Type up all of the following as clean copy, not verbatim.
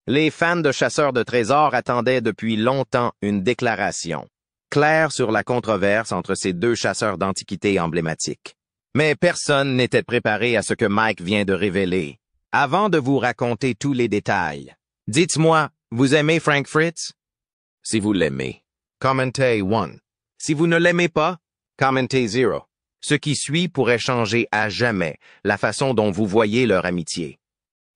Les fans de chasseurs de trésors attendaient depuis longtemps une déclaration claire sur la controverse entre ces deux chasseurs d'antiquités emblématiques. Mais personne n'était préparé à ce que Mike vient de révéler. Avant de vous raconter tous les détails, dites-moi, vous aimez Frank Fritz? Si vous l'aimez, commentez 1. Si vous ne l'aimez pas, commentez 0. Ce qui suit pourrait changer à jamais la façon dont vous voyez leur amitié.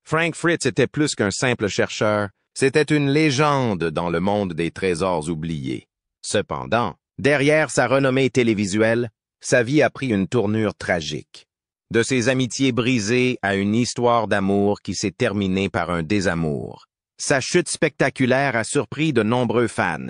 Frank Fritz était plus qu'un simple chercheur, c'était une légende dans le monde des trésors oubliés. Cependant, derrière sa renommée télévisuelle, sa vie a pris une tournure tragique. De ses amitiés brisées à une histoire d'amour qui s'est terminée par un désamour. Sa chute spectaculaire a surpris de nombreux fans.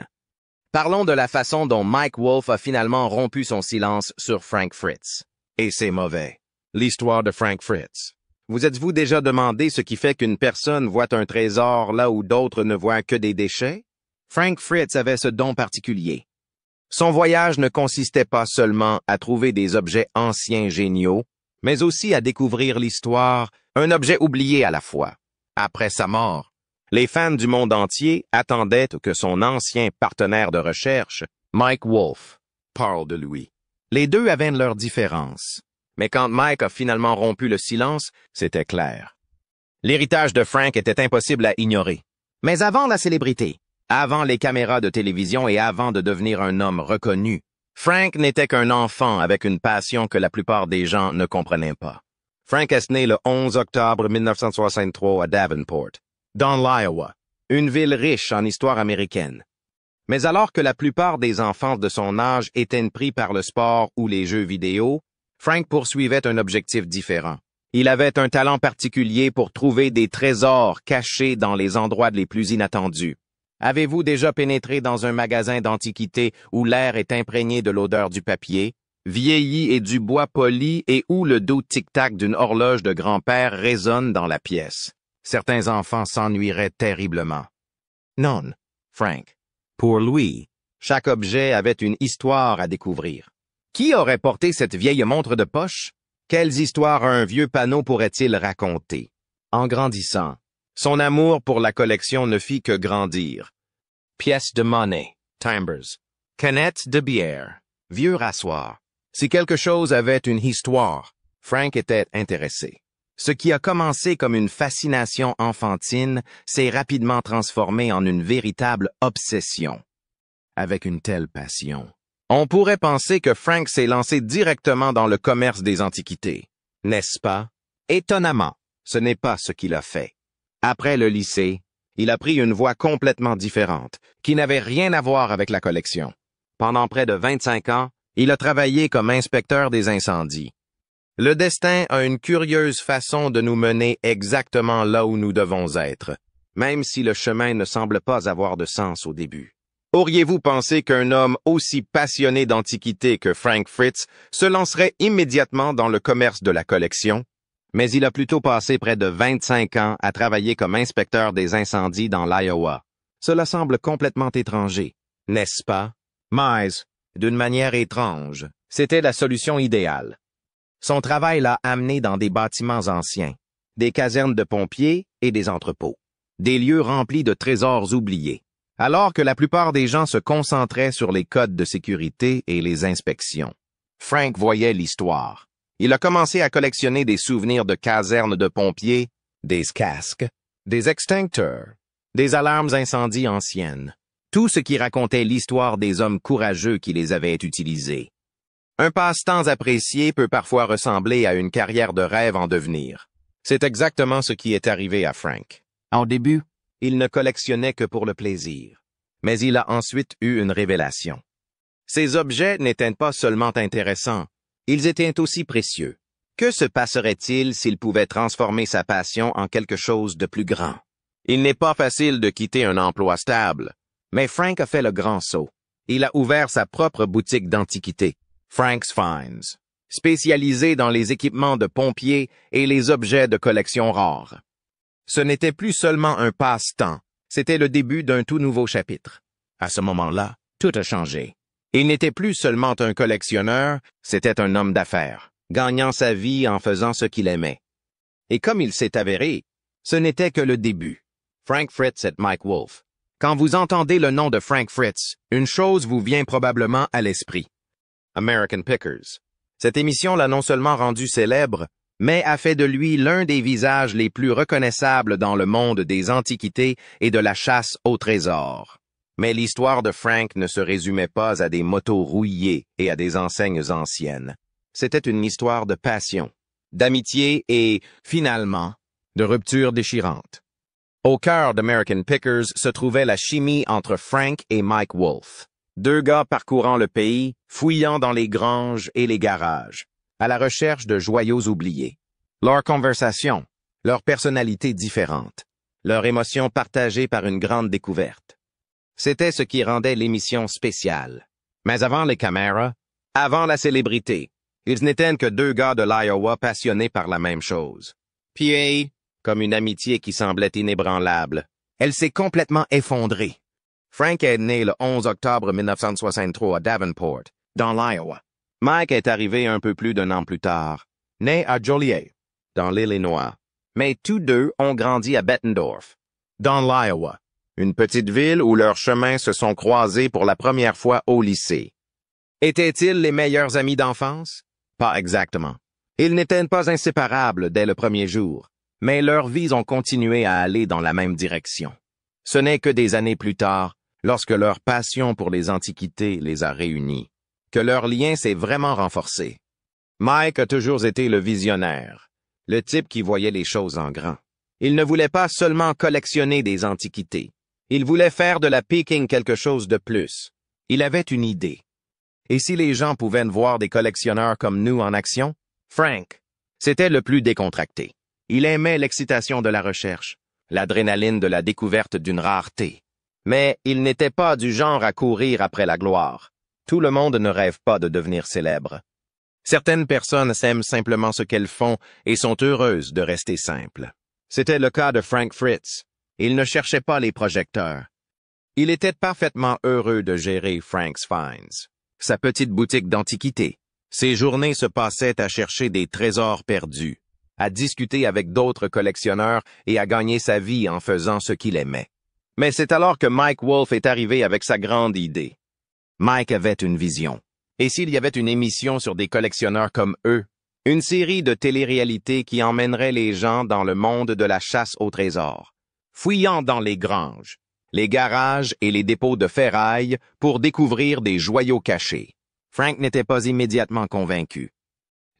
Parlons de la façon dont Mike Wolf a finalement rompu son silence sur Frank Fritz. Et c'est mauvais. L'histoire de Frank Fritz. Vous êtes-vous déjà demandé ce qui fait qu'une personne voit un trésor là où d'autres ne voient que des déchets? Frank Fritz avait ce don particulier. Son voyage ne consistait pas seulement à trouver des objets anciens géniaux, mais aussi à découvrir l'histoire, un objet oublié à la fois. Après sa mort, les fans du monde entier attendaient que son ancien partenaire de recherche, Mike Wolf, parle de lui. Les deux avaient leurs différences. Mais quand Mike a finalement rompu le silence, c'était clair. L'héritage de Frank était impossible à ignorer. Mais avant la célébrité, avant les caméras de télévision et avant de devenir un homme reconnu, Frank n'était qu'un enfant avec une passion que la plupart des gens ne comprenaient pas. Frank est né le 11 octobre 1963 à Davenport, dans l'Iowa, une ville riche en histoire américaine. Mais alors que la plupart des enfants de son âge étaient pris par le sport ou les jeux vidéo, Frank poursuivait un objectif différent. Il avait un talent particulier pour trouver des trésors cachés dans les endroits les plus inattendus. Avez-vous déjà pénétré dans un magasin d'antiquités où l'air est imprégné de l'odeur du papier, vieilli et du bois poli et où le doux tic-tac d'une horloge de grand-père résonne dans la pièce? Certains enfants s'ennuieraient terriblement. Non, Frank. Pour lui, chaque objet avait une histoire à découvrir. Qui aurait porté cette vieille montre de poche? Quelles histoires un vieux panneau pourrait-il raconter? En grandissant, son amour pour la collection ne fit que grandir. Pièces de monnaie, timbres, canettes de bière, vieux rassoirs. Si quelque chose avait une histoire, Frank était intéressé. Ce qui a commencé comme une fascination enfantine s'est rapidement transformé en une véritable obsession. Avec une telle passion, on pourrait penser que Frank s'est lancé directement dans le commerce des antiquités. N'est-ce pas? Étonnamment, ce n'est pas ce qu'il a fait. Après le lycée, il a pris une voie complètement différente, qui n'avait rien à voir avec la collection. Pendant près de 25 ans, il a travaillé comme inspecteur des incendies. Le destin a une curieuse façon de nous mener exactement là où nous devons être, même si le chemin ne semble pas avoir de sens au début. Auriez-vous pensé qu'un homme aussi passionné d'antiquité que Frank Fritz se lancerait immédiatement dans le commerce de la collection? Mais il a plutôt passé près de 25 ans à travailler comme inspecteur des incendies dans l'Iowa. Cela semble complètement étranger, n'est-ce pas? Mais, d'une manière étrange, c'était la solution idéale. Son travail l'a amené dans des bâtiments anciens, des casernes de pompiers et des entrepôts, des lieux remplis de trésors oubliés, alors que la plupart des gens se concentraient sur les codes de sécurité et les inspections. Frank voyait l'histoire. Il a commencé à collectionner des souvenirs de casernes de pompiers, des casques, des extincteurs, des alarmes incendie anciennes, tout ce qui racontait l'histoire des hommes courageux qui les avaient utilisés. Un passe-temps apprécié peut parfois ressembler à une carrière de rêve en devenir. C'est exactement ce qui est arrivé à Frank. Au début, il ne collectionnait que pour le plaisir, mais il a ensuite eu une révélation. Ces objets n'étaient pas seulement intéressants, ils étaient aussi précieux. Que se passerait-il s'il pouvait transformer sa passion en quelque chose de plus grand? Il n'est pas facile de quitter un emploi stable, mais Frank a fait le grand saut. Il a ouvert sa propre boutique d'antiquités, Frank's Finds, spécialisée dans les équipements de pompiers et les objets de collection rares. Ce n'était plus seulement un passe-temps, c'était le début d'un tout nouveau chapitre. À ce moment-là, tout a changé. Il n'était plus seulement un collectionneur, c'était un homme d'affaires, gagnant sa vie en faisant ce qu'il aimait. Et comme il s'est avéré, ce n'était que le début. Frank Fritz et Mike Wolf. Quand vous entendez le nom de Frank Fritz, une chose vous vient probablement à l'esprit. American Pickers. Cette émission l'a non seulement rendu célèbre, mais a fait de lui l'un des visages les plus reconnaissables dans le monde des antiquités et de la chasse au trésor. Mais l'histoire de Frank ne se résumait pas à des motos rouillées et à des enseignes anciennes. C'était une histoire de passion, d'amitié et, finalement, de rupture déchirante. Au cœur d'American Pickers se trouvait la chimie entre Frank et Mike Wolf. Deux gars parcourant le pays, fouillant dans les granges et les garages, à la recherche de joyaux oubliés. Leurs conversations, leurs personnalités différentes, leurs émotions partagées par une grande découverte. C'était ce qui rendait l'émission spéciale. Mais avant les caméras, avant la célébrité, ils n'étaient que deux gars de l'Iowa passionnés par la même chose. Puis, comme une amitié qui semblait inébranlable, elle s'est complètement effondrée. Frank est né le 11 octobre 1963 à Davenport, dans l'Iowa. Mike est arrivé un peu plus d'un an plus tard, né à Joliet, dans l'Illinois. Mais tous deux ont grandi à Bettendorf, dans l'Iowa, une petite ville où leurs chemins se sont croisés pour la première fois au lycée. Étaient-ils les meilleurs amis d'enfance? Pas exactement. Ils n'étaient pas inséparables dès le premier jour, mais leurs vies ont continué à aller dans la même direction. Ce n'est que des années plus tard, lorsque leur passion pour les antiquités les a réunis, que leur lien s'est vraiment renforcé. Mike a toujours été le visionnaire, le type qui voyait les choses en grand. Il ne voulait pas seulement collectionner des antiquités. Il voulait faire de la Peking quelque chose de plus. Il avait une idée. Et si les gens pouvaient voir des collectionneurs comme nous en action? Frank, c'était le plus décontracté. Il aimait l'excitation de la recherche, l'adrénaline de la découverte d'une rareté. Mais il n'était pas du genre à courir après la gloire. Tout le monde ne rêve pas de devenir célèbre. Certaines personnes s'aiment simplement ce qu'elles font et sont heureuses de rester simples. C'était le cas de Frank Fritz. Il ne cherchait pas les projecteurs. Il était parfaitement heureux de gérer Frank's Finds, sa petite boutique d'antiquités. Ses journées se passaient à chercher des trésors perdus, à discuter avec d'autres collectionneurs et à gagner sa vie en faisant ce qu'il aimait. Mais c'est alors que Mike Wolf est arrivé avec sa grande idée. Mike avait une vision. Et s'il y avait une émission sur des collectionneurs comme eux, une série de télé-réalités qui emmènerait les gens dans le monde de la chasse au trésor, fouillant dans les granges, les garages et les dépôts de ferraille pour découvrir des joyaux cachés. Frank n'était pas immédiatement convaincu.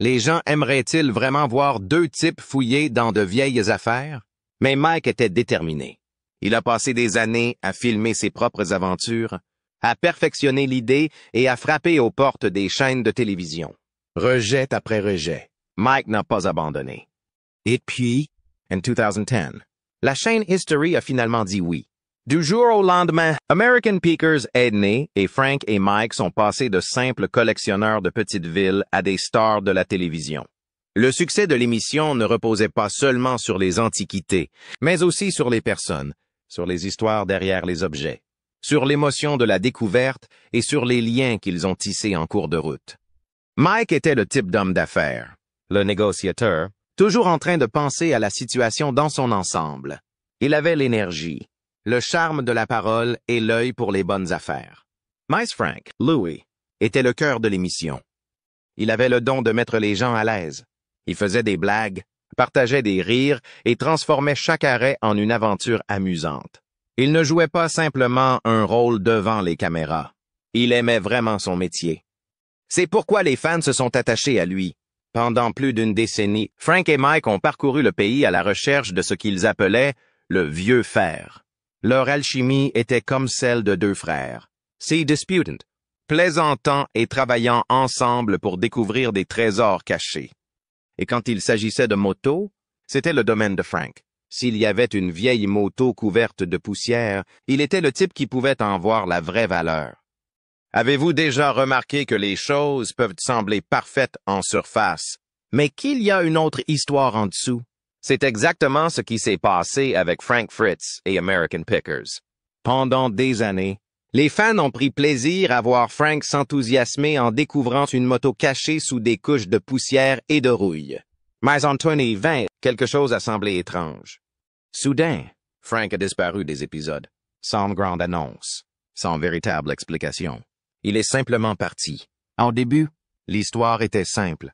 Les gens aimeraient-ils vraiment voir deux types fouiller dans de vieilles affaires? Mais Mike était déterminé. Il a passé des années à filmer ses propres aventures, à perfectionner l'idée et à frapper aux portes des chaînes de télévision. Rejet après rejet, Mike n'a pas abandonné. Et puis, en 2010, la chaîne History a finalement dit oui. Du jour au lendemain, American Pickers est né et Frank et Mike sont passés de simples collectionneurs de petites villes à des stars de la télévision. Le succès de l'émission ne reposait pas seulement sur les antiquités, mais aussi sur les personnes, sur les histoires derrière les objets, sur l'émotion de la découverte et sur les liens qu'ils ont tissés en cours de route. Mike était le type d'homme d'affaires, le négociateur, toujours en train de penser à la situation dans son ensemble. Il avait l'énergie, le charme de la parole et l'œil pour les bonnes affaires. Mice Frank, Louis, était le cœur de l'émission. Il avait le don de mettre les gens à l'aise. Il faisait des blagues, partageait des rires et transformait chaque arrêt en une aventure amusante. Il ne jouait pas simplement un rôle devant les caméras. Il aimait vraiment son métier. C'est pourquoi les fans se sont attachés à lui. Pendant plus d'une décennie, Frank et Mike ont parcouru le pays à la recherche de ce qu'ils appelaient le vieux fer. Leur alchimie était comme celle de deux frères, Sea Disputant, plaisantant et travaillant ensemble pour découvrir des trésors cachés. Et quand il s'agissait de motos, c'était le domaine de Frank. S'il y avait une vieille moto couverte de poussière, il était le type qui pouvait en voir la vraie valeur. Avez-vous déjà remarqué que les choses peuvent sembler parfaites en surface, mais qu'il y a une autre histoire en dessous? C'est exactement ce qui s'est passé avec Frank Fritz et American Pickers. Pendant des années, les fans ont pris plaisir à voir Frank s'enthousiasmer en découvrant une moto cachée sous des couches de poussière et de rouille. Mais en 2020, quelque chose a semblé étrange. Soudain, Frank a disparu des épisodes, sans grande annonce, sans véritable explication. Il est simplement parti. Au début, l'histoire était simple.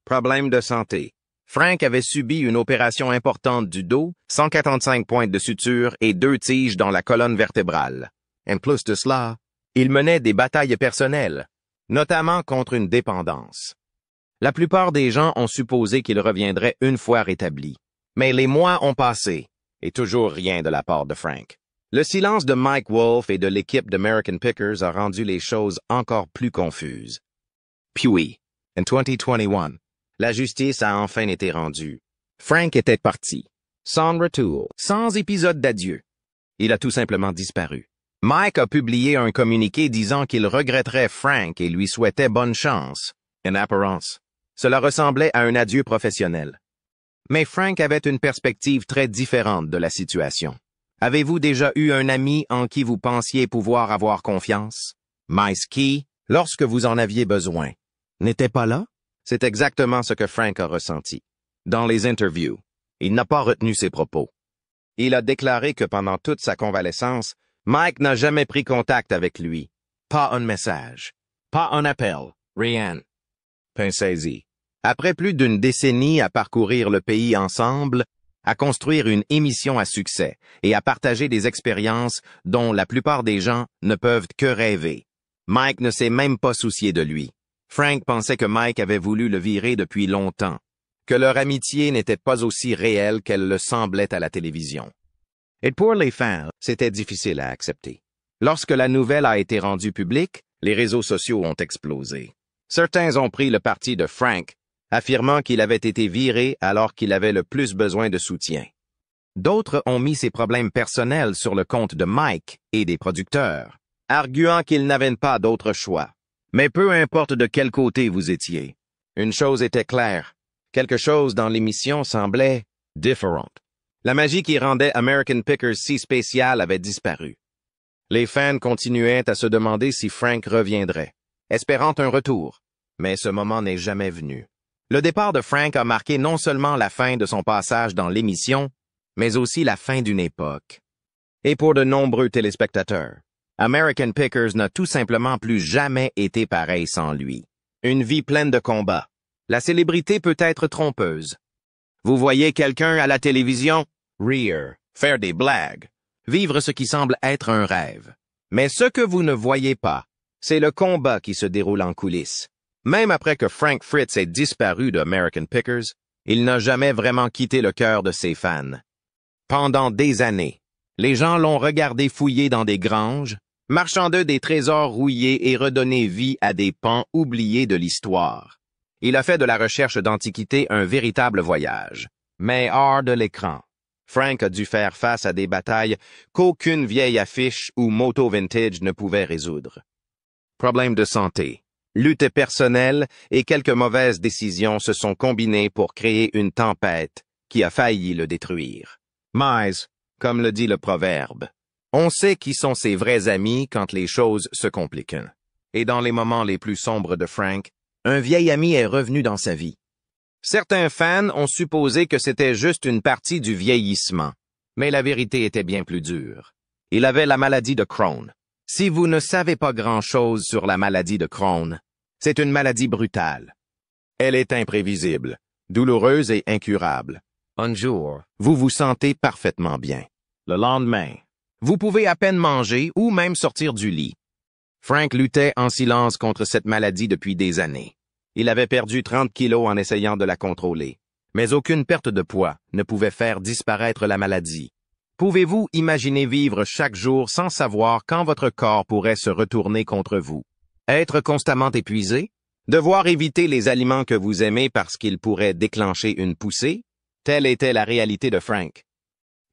Problème de santé. Frank avait subi une opération importante du dos, 145 pointes de suture et 2 tiges dans la colonne vertébrale. En plus de cela, il menait des batailles personnelles, notamment contre une dépendance. La plupart des gens ont supposé qu'il reviendrait une fois rétabli. Mais les mois ont passé, et toujours rien de la part de Frank. Le silence de Mike Wolfe et de l'équipe d'American Pickers a rendu les choses encore plus confuses. Puis, en 2021, la justice a enfin été rendue. Frank était parti, sans retour, sans épisode d'adieu. Il a tout simplement disparu. Mike a publié un communiqué disant qu'il regretterait Frank et lui souhaitait bonne chance. En apparence, cela ressemblait à un adieu professionnel. Mais Frank avait une perspective très différente de la situation. Avez-vous déjà eu un ami en qui vous pensiez pouvoir avoir confiance? Mais qui, lorsque vous en aviez besoin, n'était pas là? C'est exactement ce que Frank a ressenti. Dans les interviews, il n'a pas retenu ses propos. Il a déclaré que pendant toute sa convalescence, Mike n'a jamais pris contact avec lui. Pas un message. Pas un appel. Rien. Pensez-y. Après plus d'une décennie à parcourir le pays ensemble, à construire une émission à succès et à partager des expériences dont la plupart des gens ne peuvent que rêver, Mike ne s'est même pas soucié de lui. Frank pensait que Mike avait voulu le virer depuis longtemps, que leur amitié n'était pas aussi réelle qu'elle le semblait à la télévision. Et pour les fans, c'était difficile à accepter. Lorsque la nouvelle a été rendue publique, les réseaux sociaux ont explosé. Certains ont pris le parti de Frank, affirmant qu'il avait été viré alors qu'il avait le plus besoin de soutien. D'autres ont mis ses problèmes personnels sur le compte de Mike et des producteurs, arguant qu'ils n'avaient pas d'autre choix. Mais peu importe de quel côté vous étiez, une chose était claire, quelque chose dans l'émission semblait différent. La magie qui rendait American Pickers si spécial avait disparu. Les fans continuaient à se demander si Frank reviendrait, espérant un retour, mais ce moment n'est jamais venu. Le départ de Frank a marqué non seulement la fin de son passage dans l'émission, mais aussi la fin d'une époque. Et pour de nombreux téléspectateurs, American Pickers n'a tout simplement plus jamais été pareil sans lui. Une vie pleine de combats. La célébrité peut être trompeuse. Vous voyez quelqu'un à la télévision, rire, faire des blagues, vivre ce qui semble être un rêve. Mais ce que vous ne voyez pas, c'est le combat qui se déroule en coulisses. Même après que Frank Fritz ait disparu de American Pickers, il n'a jamais vraiment quitté le cœur de ses fans. Pendant des années, les gens l'ont regardé fouiller dans des granges, marchandant des trésors rouillés et redonner vie à des pans oubliés de l'histoire. Il a fait de la recherche d'antiquités un véritable voyage. Mais hors de l'écran, Frank a dû faire face à des batailles qu'aucune vieille affiche ou moto vintage ne pouvait résoudre. Problèmes de santé, lutte personnelle et quelques mauvaises décisions se sont combinés pour créer une tempête qui a failli le détruire. Mais, comme le dit le proverbe, on sait qui sont ses vrais amis quand les choses se compliquent. Et dans les moments les plus sombres de Frank, un vieil ami est revenu dans sa vie. Certains fans ont supposé que c'était juste une partie du vieillissement, mais la vérité était bien plus dure. Il avait la maladie de Crohn. Si vous ne savez pas grand-chose sur la maladie de Crohn, c'est une maladie brutale. Elle est imprévisible, douloureuse et incurable. Un jour, vous vous sentez parfaitement bien. Le lendemain, vous pouvez à peine manger ou même sortir du lit. Frank luttait en silence contre cette maladie depuis des années. Il avait perdu 30 kilos en essayant de la contrôler. Mais aucune perte de poids ne pouvait faire disparaître la maladie. Pouvez-vous imaginer vivre chaque jour sans savoir quand votre corps pourrait se retourner contre vous? Être constamment épuisé? Devoir éviter les aliments que vous aimez parce qu'ils pourraient déclencher une poussée? Telle était la réalité de Frank.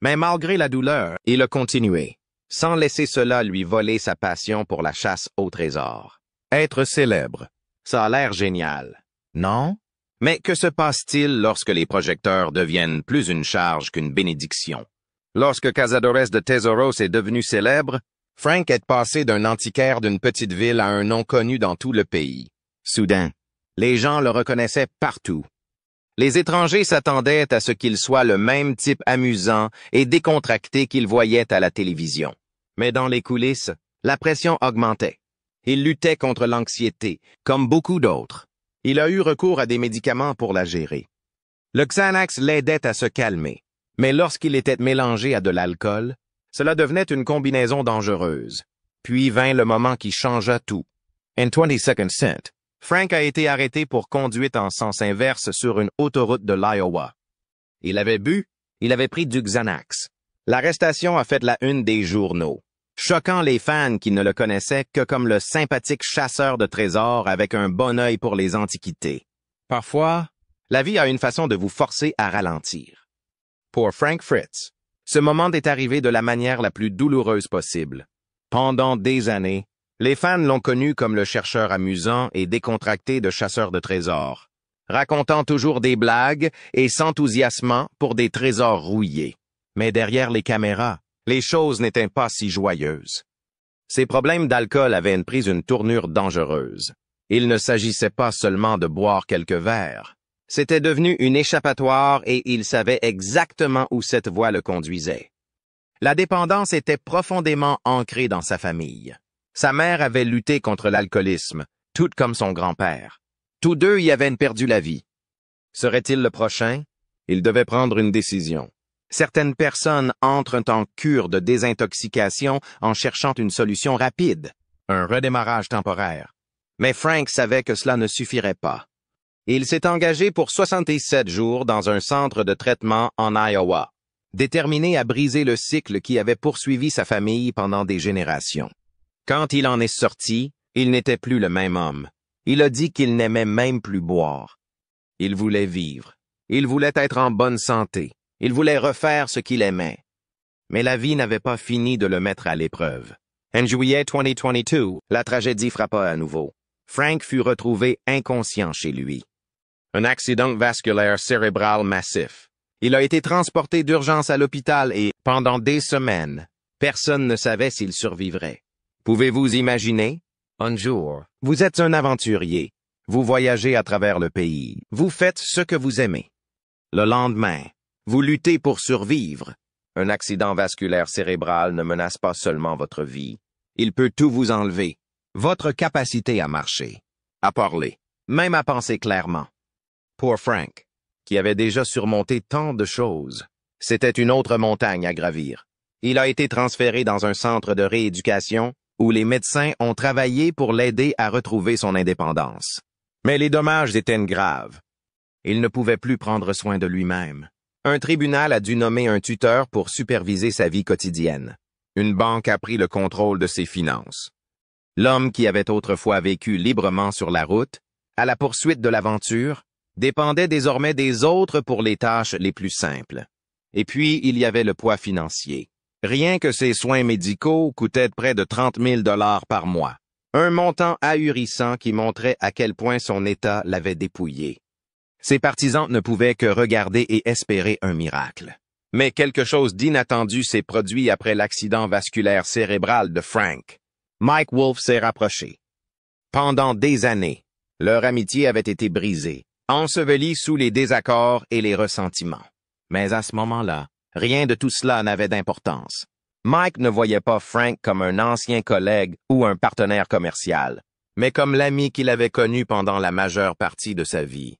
Mais malgré la douleur, il a continué, sans laisser cela lui voler sa passion pour la chasse au trésor. Être célèbre, ça a l'air génial, non? Mais que se passe-t-il lorsque les projecteurs deviennent plus une charge qu'une bénédiction? Lorsque Cazadores de Tesoros est devenu célèbre, Frank est passé d'un antiquaire d'une petite ville à un nom connu dans tout le pays. Soudain, les gens le reconnaissaient partout. Les étrangers s'attendaient à ce qu'il soit le même type amusant et décontracté qu'ils voyaient à la télévision. Mais dans les coulisses, la pression augmentait. Il luttait contre l'anxiété, comme beaucoup d'autres. Il a eu recours à des médicaments pour la gérer. Le Xanax l'aidait à se calmer, mais lorsqu'il était mélangé à de l'alcool, cela devenait une combinaison dangereuse. Puis vint le moment qui changea tout. In 22nd Cent, Frank a été arrêté pour conduite en sens inverse sur une autoroute de l'Iowa. Il avait bu, il avait pris du Xanax. L'arrestation a fait la une des journaux, choquant les fans qui ne le connaissaient que comme le sympathique chasseur de trésors avec un bon œil pour les antiquités. Parfois, la vie a une façon de vous forcer à ralentir. Pour Frank Fritz, ce moment est arrivé de la manière la plus douloureuse possible. Pendant des années, les fans l'ont connu comme le chercheur amusant et décontracté de chasseur de trésors, racontant toujours des blagues et s'enthousiasmant pour des trésors rouillés. Mais derrière les caméras, les choses n'étaient pas si joyeuses. Ses problèmes d'alcool avaient pris une tournure dangereuse. Il ne s'agissait pas seulement de boire quelques verres. C'était devenu une échappatoire et il savait exactement où cette voie le conduisait. La dépendance était profondément ancrée dans sa famille. Sa mère avait lutté contre l'alcoolisme, tout comme son grand-père. Tous deux y avaient perdu la vie. Serait-il le prochain? Il devait prendre une décision. Certaines personnes entrent en cure de désintoxication en cherchant une solution rapide, un redémarrage temporaire. Mais Frank savait que cela ne suffirait pas. Il s'est engagé pour 67 jours dans un centre de traitement en Iowa, déterminé à briser le cycle qui avait poursuivi sa famille pendant des générations. Quand il en est sorti, il n'était plus le même homme. Il a dit qu'il n'aimait même plus boire. Il voulait vivre. Il voulait être en bonne santé. Il voulait refaire ce qu'il aimait. Mais la vie n'avait pas fini de le mettre à l'épreuve. En juillet 2022, la tragédie frappa à nouveau. Frank fut retrouvé inconscient chez lui. Un accident vasculaire cérébral massif. Il a été transporté d'urgence à l'hôpital et, pendant des semaines, personne ne savait s'il survivrait. Pouvez-vous imaginer? Un jour, vous êtes un aventurier. Vous voyagez à travers le pays. Vous faites ce que vous aimez. Le lendemain, vous luttez pour survivre. Un accident vasculaire cérébral ne menace pas seulement votre vie. Il peut tout vous enlever. Votre capacité à marcher, à parler, même à penser clairement. Pour Frank, qui avait déjà surmonté tant de choses, c'était une autre montagne à gravir. Il a été transféré dans un centre de rééducation où les médecins ont travaillé pour l'aider à retrouver son indépendance. Mais les dommages étaient graves. Il ne pouvait plus prendre soin de lui-même. Un tribunal a dû nommer un tuteur pour superviser sa vie quotidienne. Une banque a pris le contrôle de ses finances. L'homme qui avait autrefois vécu librement sur la route, à la poursuite de l'aventure, dépendait désormais des autres pour les tâches les plus simples. Et puis, il y avait le poids financier. Rien que ses soins médicaux coûtaient près de 30 000 $ par mois. Un montant ahurissant qui montrait à quel point son état l'avait dépouillé. Ses partisans ne pouvaient que regarder et espérer un miracle. Mais quelque chose d'inattendu s'est produit après l'accident vasculaire cérébral de Frank. Mike Wolfe s'est rapproché. Pendant des années, leur amitié avait été brisée, ensevelie sous les désaccords et les ressentiments. Mais à ce moment-là, rien de tout cela n'avait d'importance. Mike ne voyait pas Frank comme un ancien collègue ou un partenaire commercial, mais comme l'ami qu'il avait connu pendant la majeure partie de sa vie.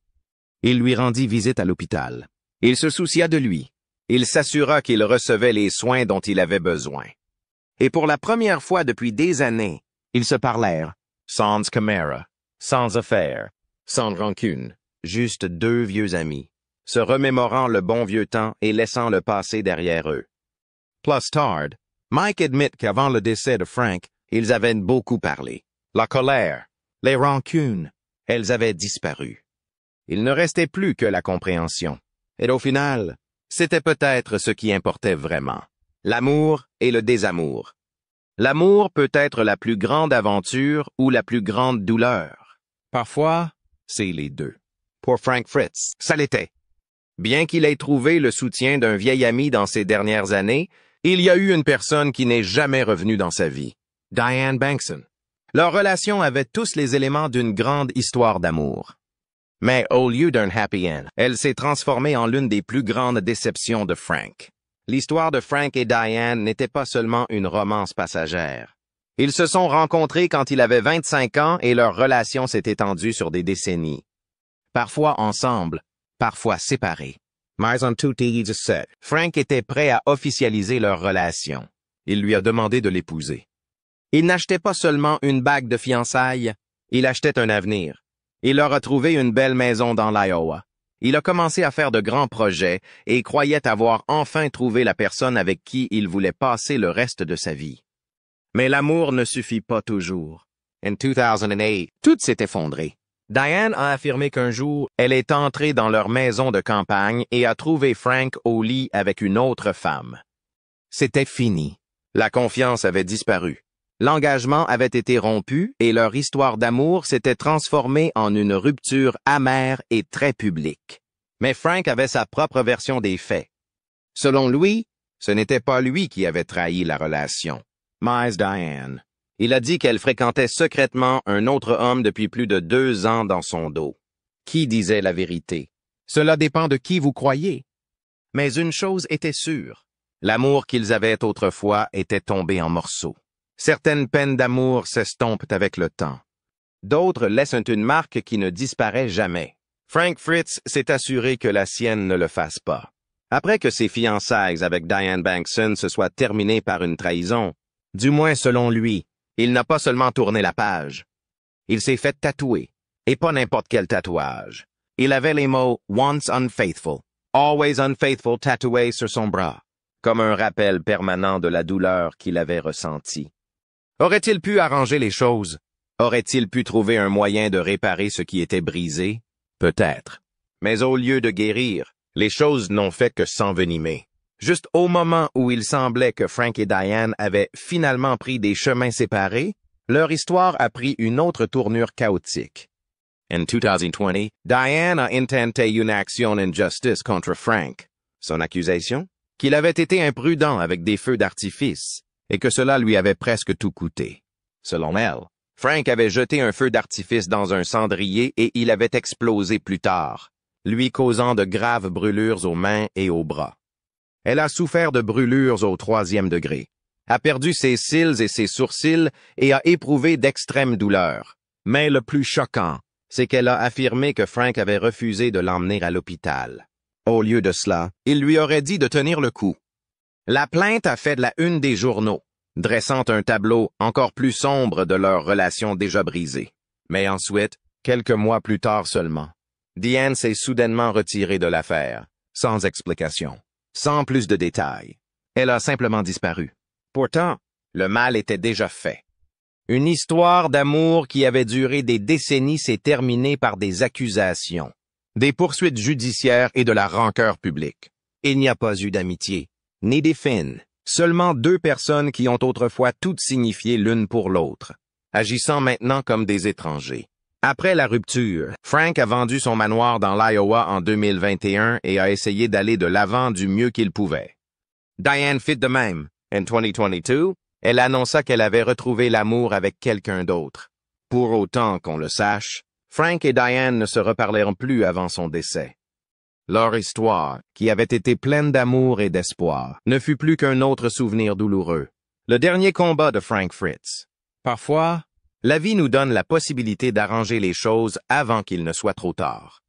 Il lui rendit visite à l'hôpital. Il se soucia de lui. Il s'assura qu'il recevait les soins dont il avait besoin. Et pour la première fois depuis des années, ils se parlèrent, sans caméra, sans affaires, sans rancune, juste deux vieux amis, se remémorant le bon vieux temps et laissant le passé derrière eux. Plus tard, Mike admet qu'avant le décès de Frank, ils avaient beaucoup parlé. La colère, les rancunes, elles avaient disparu. Il ne restait plus que la compréhension. Et au final, c'était peut-être ce qui importait vraiment. L'amour et le désamour. L'amour peut être la plus grande aventure ou la plus grande douleur. Parfois, c'est les deux. Pour Frank Fritz, ça l'était. Bien qu'il ait trouvé le soutien d'un vieil ami dans ces dernières années, il y a eu une personne qui n'est jamais revenue dans sa vie. Diane Bankson. Leur relation avait tous les éléments d'une grande histoire d'amour. Mais au lieu d'un happy end, elle s'est transformée en l'une des plus grandes déceptions de Frank. L'histoire de Frank et Diane n'était pas seulement une romance passagère. Ils se sont rencontrés quand il avait 25 ans et leur relation s'est étendue sur des décennies. Parfois ensemble, parfois séparés. Mais en tout cas, Frank était prêt à officialiser leur relation. Il lui a demandé de l'épouser. Il n'achetait pas seulement une bague de fiançailles, il achetait un avenir. Il leur a trouvé une belle maison dans l'Iowa. Il a commencé à faire de grands projets et croyait avoir enfin trouvé la personne avec qui il voulait passer le reste de sa vie. Mais l'amour ne suffit pas toujours. En 2008, tout s'est effondré. Diane a affirmé qu'un jour, elle est entrée dans leur maison de campagne et a trouvé Frank au lit avec une autre femme. C'était fini. La confiance avait disparu. L'engagement avait été rompu et leur histoire d'amour s'était transformée en une rupture amère et très publique. Mais Frank avait sa propre version des faits. Selon lui, ce n'était pas lui qui avait trahi la relation, mais Diane. Il a dit qu'elle fréquentait secrètement un autre homme depuis plus de 2 ans dans son dos. Qui disait la vérité? Cela dépend de qui vous croyez. Mais une chose était sûre. L'amour qu'ils avaient autrefois était tombé en morceaux. Certaines peines d'amour s'estompent avec le temps. D'autres laissent une marque qui ne disparaît jamais. Frank Fritz s'est assuré que la sienne ne le fasse pas. Après que ses fiançailles avec Diane Bankson se soient terminées par une trahison, du moins selon lui, il n'a pas seulement tourné la page. Il s'est fait tatouer, et pas n'importe quel tatouage. Il avait les mots « Once unfaithful, always unfaithful » tatoués sur son bras, comme un rappel permanent de la douleur qu'il avait ressentie. Aurait-il pu arranger les choses? Aurait-il pu trouver un moyen de réparer ce qui était brisé? Peut-être. Mais au lieu de guérir, les choses n'ont fait que s'envenimer. Juste au moment où il semblait que Frank et Diane avaient finalement pris des chemins séparés, leur histoire a pris une autre tournure chaotique. En 2020, Diane a intenté une action en justice contre Frank. Son accusation? Qu'il avait été imprudent avec des feux d'artifice et que cela lui avait presque tout coûté. Selon elle, Frank avait jeté un feu d'artifice dans un cendrier et il avait explosé plus tard, lui causant de graves brûlures aux mains et aux bras. Elle a souffert de brûlures au 3e degré, a perdu ses cils et ses sourcils et a éprouvé d'extrêmes douleurs. Mais le plus choquant, c'est qu'elle a affirmé que Frank avait refusé de l'emmener à l'hôpital. Au lieu de cela, il lui aurait dit de tenir le coup. La plainte a fait de la une des journaux, dressant un tableau encore plus sombre de leur relation déjà brisée. Mais ensuite, quelques mois plus tard seulement, Diane s'est soudainement retirée de l'affaire, sans explication, sans plus de détails. Elle a simplement disparu. Pourtant, le mal était déjà fait. Une histoire d'amour qui avait duré des décennies s'est terminée par des accusations, des poursuites judiciaires et de la rancœur publique. Il n'y a pas eu d'amitié, ni des fins, seulement 2 personnes qui ont autrefois toutes signifié l'une pour l'autre, agissant maintenant comme des étrangers. Après la rupture, Frank a vendu son manoir dans l'Iowa en 2021 et a essayé d'aller de l'avant du mieux qu'il pouvait. Diane fit de même. En 2022, elle annonça qu'elle avait retrouvé l'amour avec quelqu'un d'autre. Pour autant qu'on le sache, Frank et Diane ne se reparleront plus avant son décès. Leur histoire, qui avait été pleine d'amour et d'espoir, ne fut plus qu'un autre souvenir douloureux. Le dernier combat de Frank Fritz. Parfois, la vie nous donne la possibilité d'arranger les choses avant qu'il ne soit trop tard.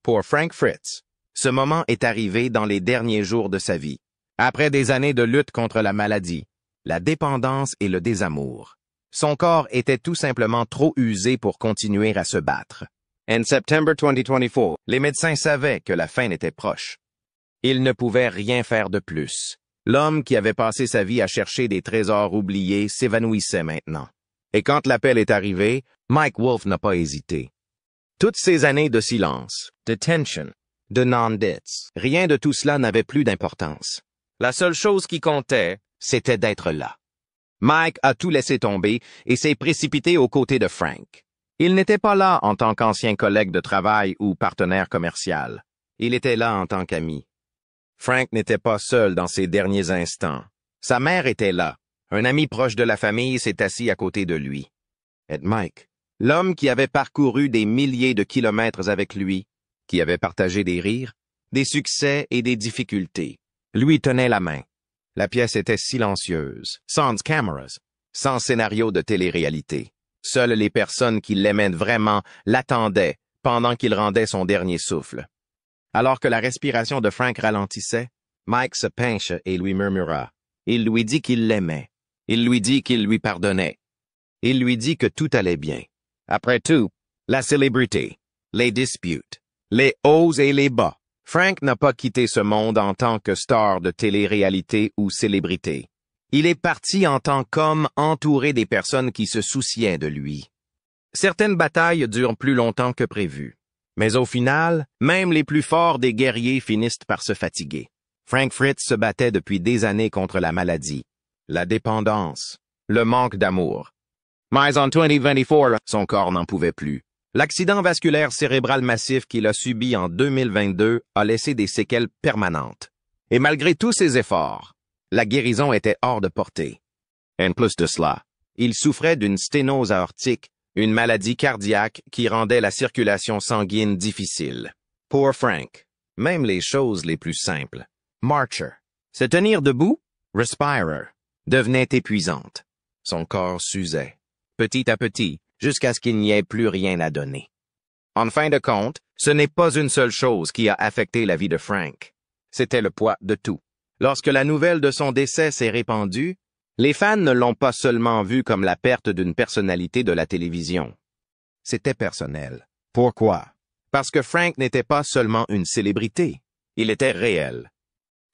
Pour Frank Fritz, ce moment est arrivé dans les derniers jours de sa vie, après des années de lutte contre la maladie, la dépendance et le désamour. Son corps était tout simplement trop usé pour continuer à se battre. En septembre 2024, les médecins savaient que la fin était proche. Ils ne pouvaient rien faire de plus. L'homme qui avait passé sa vie à chercher des trésors oubliés s'évanouissait maintenant. Et quand l'appel est arrivé, Mike Wolf n'a pas hésité. Toutes ces années de silence, de tension, de non-dits, rien de tout cela n'avait plus d'importance. La seule chose qui comptait, c'était d'être là. Mike a tout laissé tomber et s'est précipité aux côtés de Frank. Il n'était pas là en tant qu'ancien collègue de travail ou partenaire commercial. Il était là en tant qu'ami. Frank n'était pas seul dans ses derniers instants. Sa mère était là. Un ami proche de la famille s'est assis à côté de lui. Et Mike, L'homme qui avait parcouru des milliers de kilomètres avec lui, qui avait partagé des rires, des succès et des difficultés, lui tenait la main. La pièce était silencieuse, sans cameras, sans scénario de télé-réalité. Seules les personnes qui l'aimaient vraiment l'attendaient pendant qu'il rendait son dernier souffle. Alors que la respiration de Frank ralentissait, Mike se pencha et lui murmura. Il lui dit qu'il l'aimait. Il lui dit qu'il lui pardonnait. Il lui dit que tout allait bien. Après tout, la célébrité, les disputes, les hauts et les bas. Frank n'a pas quitté ce monde en tant que star de télé-réalité ou célébrité. Il est parti en tant qu'homme entouré des personnes qui se souciaient de lui. Certaines batailles durent plus longtemps que prévu. Mais au final, même les plus forts des guerriers finissent par se fatiguer. Frank Fritz se battait depuis des années contre la maladie, la dépendance, le manque d'amour. Mais en 2024, son corps n'en pouvait plus. L'accident vasculaire cérébral massif qu'il a subi en 2022 a laissé des séquelles permanentes. Et malgré tous ses efforts, la guérison était hors de portée. En plus de cela, il souffrait d'une sténose aortique, une maladie cardiaque qui rendait la circulation sanguine difficile. Pour Frank, même les choses les plus simples, marcher, se tenir debout, respirer, devenaient épuisantes. Son corps s'usait, petit à petit, jusqu'à ce qu'il n'y ait plus rien à donner. En fin de compte, ce n'est pas une seule chose qui a affecté la vie de Frank. C'était le poids de tout. Lorsque la nouvelle de son décès s'est répandue, les fans ne l'ont pas seulement vu comme la perte d'une personnalité de la télévision. C'était personnel. Pourquoi? Parce que Frank n'était pas seulement une célébrité. Il était réel.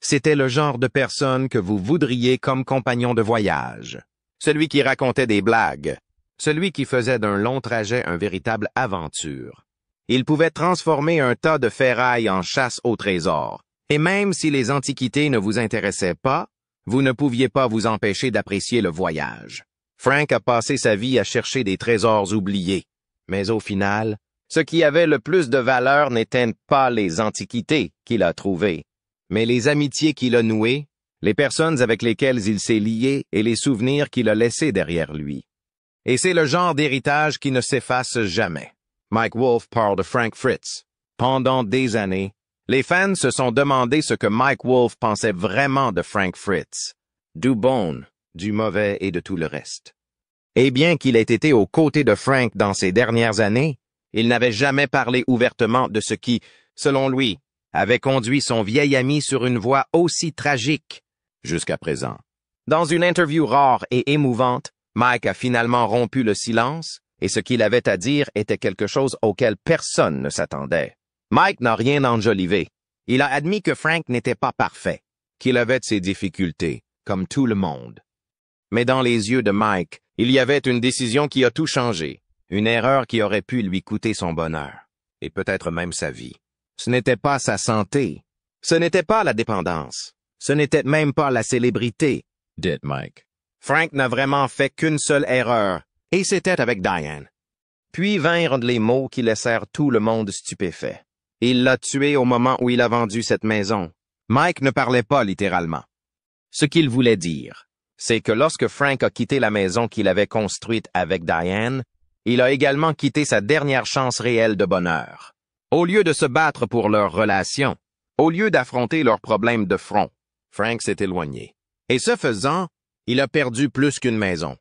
C'était le genre de personne que vous voudriez comme compagnon de voyage. Celui qui racontait des blagues. Celui qui faisait d'un long trajet une véritable aventure. Il pouvait transformer un tas de ferraille en chasse au trésor. Et même si les antiquités ne vous intéressaient pas, vous ne pouviez pas vous empêcher d'apprécier le voyage. Frank a passé sa vie à chercher des trésors oubliés. Mais au final, ce qui avait le plus de valeur n'étaient pas les antiquités qu'il a trouvées, mais les amitiés qu'il a nouées, les personnes avec lesquelles il s'est lié et les souvenirs qu'il a laissés derrière lui. Et c'est le genre d'héritage qui ne s'efface jamais. Mike Wolf parle de Frank Fritz. Pendant des années, les fans se sont demandé ce que Mike Wolf pensait vraiment de Frank Fritz. Du bon, du mauvais et de tout le reste. Et bien qu'il ait été aux côtés de Frank dans ces dernières années, il n'avait jamais parlé ouvertement de ce qui, selon lui, avait conduit son vieil ami sur une voie aussi tragique jusqu'à présent. Dans une interview rare et émouvante, Mike a finalement rompu le silence, et ce qu'il avait à dire était quelque chose auquel personne ne s'attendait. Mike n'a rien enjolivé. Il a admis que Frank n'était pas parfait, qu'il avait ses difficultés, comme tout le monde. Mais dans les yeux de Mike, il y avait une décision qui a tout changé, une erreur qui aurait pu lui coûter son bonheur, et peut-être même sa vie. Ce n'était pas sa santé, ce n'était pas la dépendance, ce n'était même pas la célébrité, dit Mike. Frank n'a vraiment fait qu'une seule erreur, et c'était avec Diane. Puis vinrent les mots qui laissèrent tout le monde stupéfait. Il l'a tué au moment où il a vendu cette maison. Mike ne parlait pas littéralement. Ce qu'il voulait dire, c'est que lorsque Frank a quitté la maison qu'il avait construite avec Diane, il a également quitté sa dernière chance réelle de bonheur. Au lieu de se battre pour leur relation, au lieu d'affronter leurs problèmes de front, Frank s'est éloigné. Et ce faisant, il a perdu plus qu'une maison.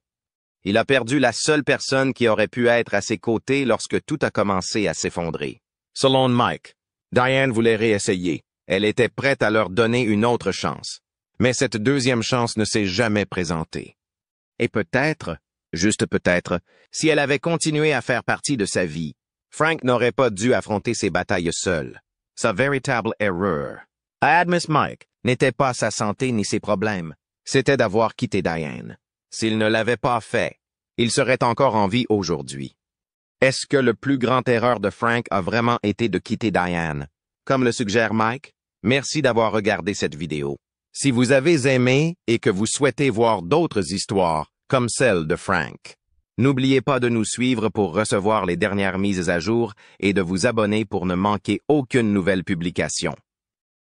Il a perdu la seule personne qui aurait pu être à ses côtés lorsque tout a commencé à s'effondrer. Selon Mike, Diane voulait réessayer. Elle était prête à leur donner une autre chance. Mais cette deuxième chance ne s'est jamais présentée. Et peut-être, juste peut-être, si elle avait continué à faire partie de sa vie, Frank n'aurait pas dû affronter ses batailles seul. Sa véritable erreur, à admettre Mike, n'était pas sa santé ni ses problèmes. C'était d'avoir quitté Diane. S'il ne l'avait pas fait, il serait encore en vie aujourd'hui. Est-ce que le plus grand erreur de Frank a vraiment été de quitter Diane? Comme le suggère Mike, merci d'avoir regardé cette vidéo. Si vous avez aimé et que vous souhaitez voir d'autres histoires, comme celle de Frank, n'oubliez pas de nous suivre pour recevoir les dernières mises à jour et de vous abonner pour ne manquer aucune nouvelle publication.